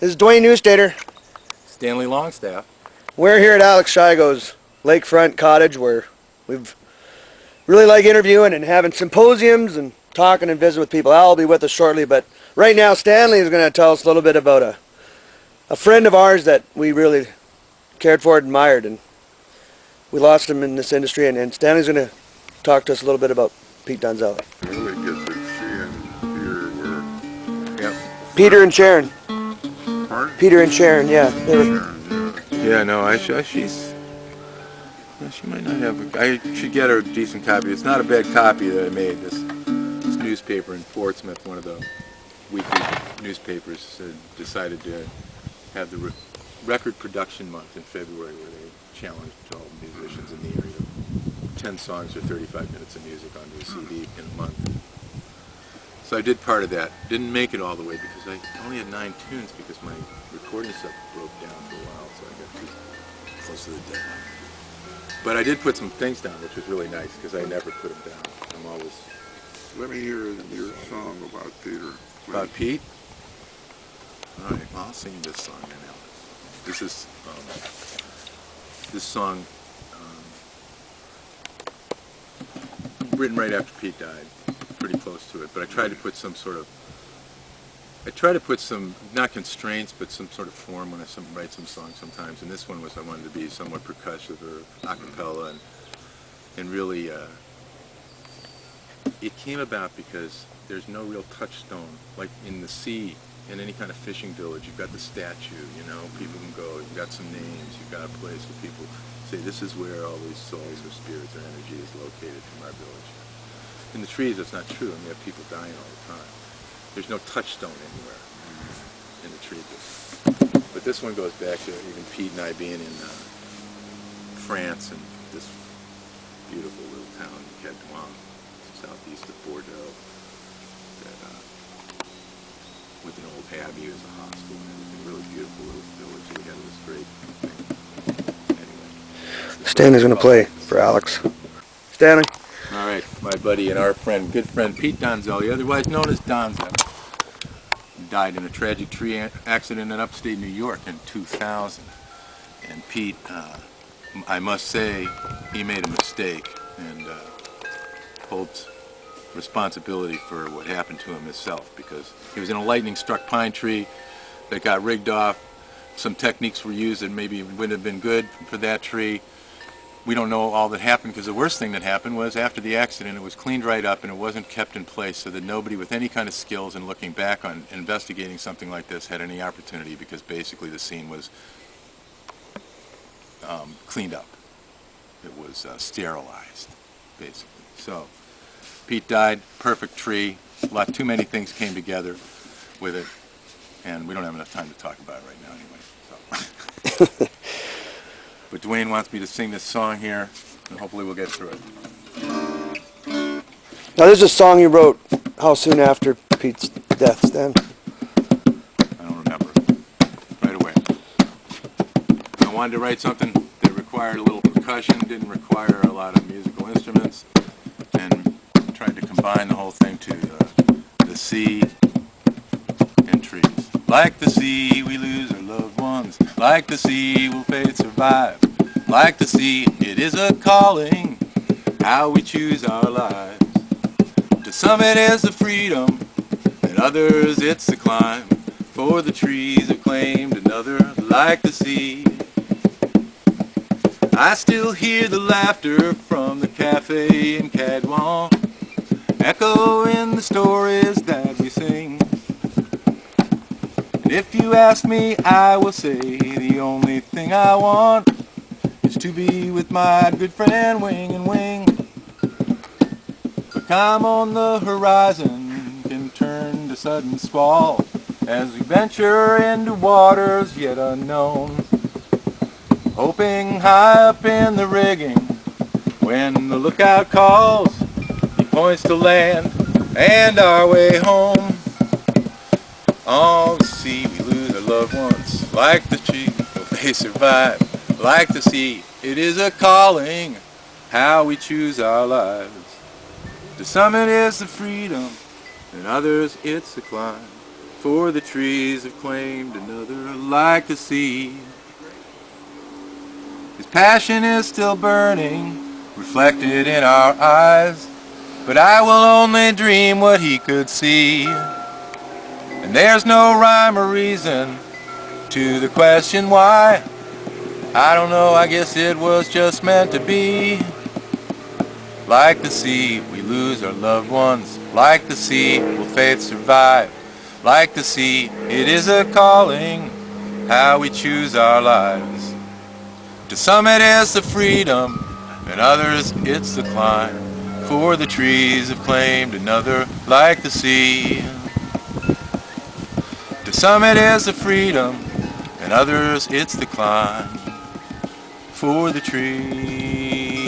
This is Dwayne Newstater. Stanley Longstaff. We're here at Alex Shigo's lakefront cottage where we've really like interviewing and having symposiums and talking and visiting with people. Al will be with us shortly, but right now Stanley is going to tell us a little bit about a friend of ours that we really cared for and admired, and we lost him in this industry, and Stanley's going to talk to us a little bit about Pete Donzelli. Really good that she and Peter were. Yep. Peter and Sharon. Pardon? Peter and Sharon, yeah. They were, Sharon, yeah. Yeah, no, she's. She might not have. I should get her a decent copy. It's not a bad copy that I made. This newspaper in Portsmouth, one of the weekly newspapers, decided to have the record production month in February, where they challenged all musicians in the area to 10 songs or 35 minutes of music onto a CD in a month. So I did part of that. Didn't make it all the way because I only had 9 tunes because my recording stuff broke down for a while, so I got too close to the deadline. But I did put some things down, which was really nice because I never put them down. I'm always... Let me hear your song about Peter. Please. About Pete? All right, well, I'll sing this song then, Alex. This is this song written right after Pete died, pretty close to it. But I tried to put some not constraints, but some sort of form when I write some songs sometimes. And this one was I wanted to be somewhat percussive or a cappella, and really it came about because there's no real touchstone like in the sea. In any kind of fishing village, you've got the statue, you know, people can go, you've got some names, you've got a place where people say, this is where all these souls or spirits or energy is located from our village. In the trees, that's not true, and we have people dying all the time. There's no touchstone anywhere in the tree business. But this one goes back to even Pete and I being in France and this beautiful little town, Cadouin, southeast of Bordeaux, that with an old abbey as a hospital and everything, really beautiful little village. We had this great thing. Anyway. Stanley's going to play for Alex. Stanley. All right, my buddy and our friend, good friend, Pete Donzelli, otherwise known as Donzo, died in a tragic tree accident in upstate New York in 2000. And Pete, I must say, he made a mistake and holds responsibility for what happened to him himself, because he was in a lightning-struck pine tree that got rigged off. Some techniques were used that maybe wouldn't have been good for that tree. We don't know all that happened, because the worst thing that happened was after the accident it was cleaned right up and it wasn't kept in place so that nobody with any kind of skills in looking back on investigating something like this had any opportunity, because basically the scene was cleaned up. It was sterilized, basically. So Pete died, perfect tree, too many things came together with it, and we don't have enough time to talk about it right now anyway. So. But Dwayne wants me to sing this song here, and hopefully we'll get through it. Now this is a song you wrote how soon after Pete's death, Stan? I don't remember. Right away. I wanted to write something that required a little percussion, didn't require a lot of musical instruments, and tried to combine the whole thing to the sea and trees. Like the sea, we lose our loved ones. Like the sea, will fade survive. Like the sea, it is a calling, how we choose our lives. To some it is the freedom, and others it's the climb. For the trees have claimed another like the sea. I still hear the laughter from the cafe in Cadouin, echo in the stories that we sing. And if you ask me, I will say the only thing I want is to be with my good friend Wing and Wing. The calm on the horizon can turn to sudden squall as we venture into waters yet unknown, hoping high up in the rigging when the lookout calls, he points to land and our way home. On the sea we lose our loved ones, like the tree will they survive. Like the sea, it is a calling, how we choose our lives. To some it is the freedom, and others it's the climb. For the trees have claimed another like the sea. His passion is still burning, reflected in our eyes, but I will only dream what he could see. And there's no rhyme or reason to the question why. I don't know, I guess it was just meant to be. Like the sea, we lose our loved ones. Like the sea, will faith survive? Like the sea, it is a calling, how we choose our lives. To some it is the freedom, and others it's the climb. For the trees have claimed another like the sea. To some it is the freedom, and others it's the climb. For the trees.